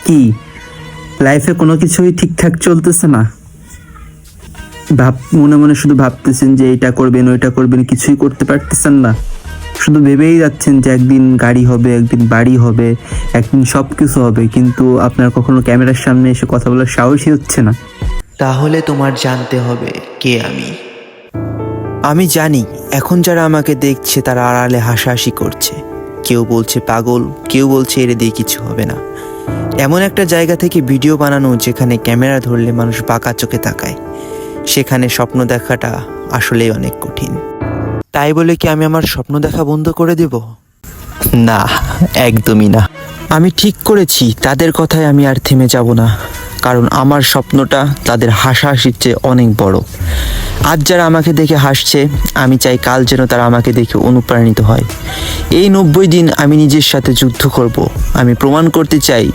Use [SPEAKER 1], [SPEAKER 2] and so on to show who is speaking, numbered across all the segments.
[SPEAKER 1] কি লাইফে কোনো কিছুই ঠিকঠাক চলতেছে না? মনে মনে শুধু ভাবতেছেন যে এটা করবেন ওইটা করবেন, কিছুই করতে পারতেছেন না। শুধু ভেবেই যাচ্ছেন যে একদিন গাড়ি হবে, একদিন বাড়ি হবে, একদিন সব কিছু হবে, কিন্তু আপনার কখনো ক্যামেরার সামনে এসে কথা বলার সাহসই হচ্ছে না।
[SPEAKER 2] তাহলে তোমার জানতে হবে কে আমি। আমি জানি এখন যারা আমাকে দেখছে তারা আড়ালে হাসাহাসি করছে, কেউ বলছে পাগল, কেউ বলছে এর দিয়ে কিছু হবে না। এমন একটা জায়গা থেকে ভিডিও বানানো যেখানে ক্যামেরা ধরলে মানুষ বাঁকা চোখে তাকায়, সেখানে স্বপ্ন দেখাটা আসলেই অনেক কঠিন। তাই বলে কি আমি আমার স্বপ্ন দেখা বন্ধ করে দেব? না, একদমই না। আমি ঠিক করেছি তাদের কথায় আমি আর থেমে যাব না, কারণ আমার স্বপ্নটা তাদের হাসাহাসির চেয়ে অনেক বড়। আজ যারা আমাকে দেখে হাসছে, আমি চাই কাল যেন তারা আমাকে দেখে অনুপ্রাণিত হয়। এই 90 দিন আমি নিজের সাথে যুদ্ধ করব। আমি প্রমাণ করতে চাই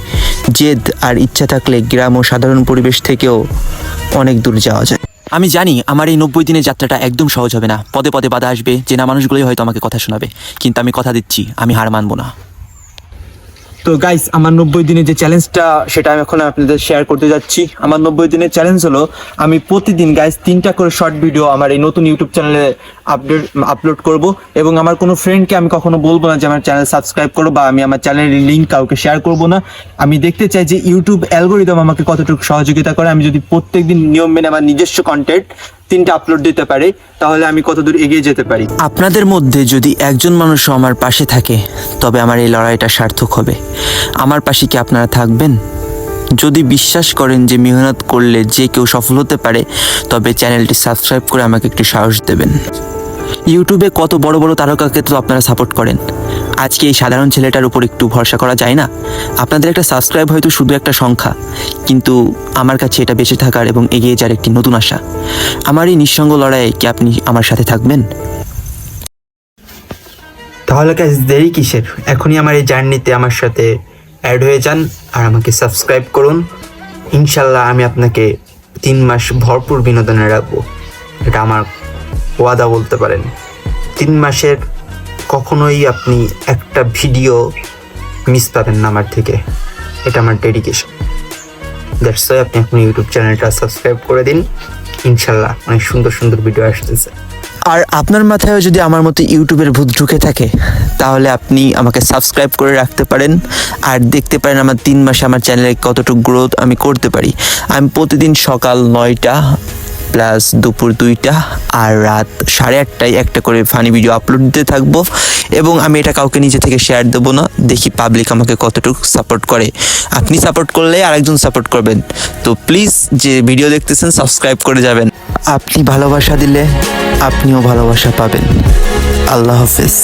[SPEAKER 2] জেদ আর ইচ্ছা থাকলে গ্রাম ও সাধারণ পরিবেশ থেকেও অনেক দূর যাওয়া যায়। আমি জানি আমার এই 90 দিনের যাত্রাটা একদম সহজ হবে না, পদে পদে বাধা আসবে, চেনা মানুষগুলোই হয়তো আমাকে কথা শোনাবে, কিন্তু আমি কথা দিচ্ছি আমি হার মানবো না।
[SPEAKER 3] তো গাইস, আমার 90 দিনের যে চ্যালেঞ্জটা সেটা আমি এখন আপনাদের শেয়ার করতে যাচ্ছি। আমার 90 দিনের চ্যালেঞ্জ হলো আমি প্রতিদিন গাইস 3টা করে শর্ট ভিডিও আমার এই নতুন ইউটিউব চ্যানেলে আপলোড করব, এবং আমার কোনো ফ্রেন্ডকে আমি কখনো বলবো না যে আমার চ্যানেল সাবস্ক্রাইব করো, বা আমি আমার চ্যানেলের লিঙ্ক কাউকে শেয়ার করব না। আমি দেখতে চাই যে ইউটিউব অ্যালগোরিদম আমাকে কতটুকু সহযোগিতা করে। আমি যদি প্রত্যেকদিন নিয়ম মেনে আমার নিজস্ব কন্টেন্ট 3টা আপলোড দিতে পারি, তাহলে আমি কতদূর এগিয়ে যেতে পারি।
[SPEAKER 2] আপনাদের মধ্যে যদি একজন মানুষও আমার পাশে থাকে, তবে আমার এই লড়াইটা সার্থক হবে। আমার পাশে কি আপনারা থাকবেন? যদি বিশ্বাস করেন যে মেহনত করলে যে কেউ সফল হতে পারে, তবে চ্যানেলটি সাবস্ক্রাইব করে আমাকে একটু সাহস দেবেন। ইউটিউবে কত বড় বড় তারকাকে তো আপনারা সাপোর্ট করেন, আজকে এই সাধারণ ছেলেটার উপর একটু ভরসা করা যায় না? আপনাদের একটা সাবস্ক্রাইব হয়তো শুধু একটা সংখ্যা, কিন্তু আমার কাছে এটা বেঁচে থাকার এবং এগিয়ে যাওয়ার একটি নতুন আশা। আমার এই নিঃসঙ্গ লড়াইয়ে কি আপনি আমার সাথে থাকবেন?
[SPEAKER 1] তাহলে গাইস দেরি কিসের? এখনই আমার এই জার্নিতে আমার সাথে অ্যাড হয়ে যান আর আমাকে সাবস্ক্রাইব করুন। ইনশাল্লাহ আমি আপনাকে 3 মাস ভরপুর বিনোদনে রাখবো, এটা আমার ওয়াদা বলতে পারেন। 3 মাসের কখনোই আপনি একটা ভিডিও মিস পাবেন না আমার থেকে, এটা আমার ডেডিকেশন। দ্যাটস ওয়াই আপনি এখন ইউটিউব চ্যানেলটা সাবস্ক্রাইব করে দিন। ইনশাল্লাহ অনেক সুন্দর সুন্দর ভিডিও আসতেছে।
[SPEAKER 2] আর আপনার মাথায় যদি আমার মতো ইউটিউবের ভূত ঢুকে থাকে, তাহলে আপনি আমাকে সাবস্ক্রাইব করে রাখতে পারেন আর দেখতে পারেন আমার 3 মাসে আমার চ্যানেলে কতটুকু গ্রোথ আমি করতে পারি। আমি প্রতিদিন সকাল 9টা প্লাস দুপুর 2টা আর রাত 8:30টায় একটা করে ফানি ভিডিও আপলোড দিতে থাকবো, এবং আমি এটা কাউকে নিজে থেকে শেয়ার দেবো না। দেখি পাবলিক আমাকে কতটুকু সাপোর্ট করে। আপনি সাপোর্ট করলে আরেকজন সাপোর্ট করবেন। তো প্লিজ যে ভিডিও দেখতেছেন সাবস্ক্রাইব করে যাবেন। আপনি ভালোবাসা দিলে আপনিও ভালোবাসা পাবেন। আল্লাহ হাফেজ।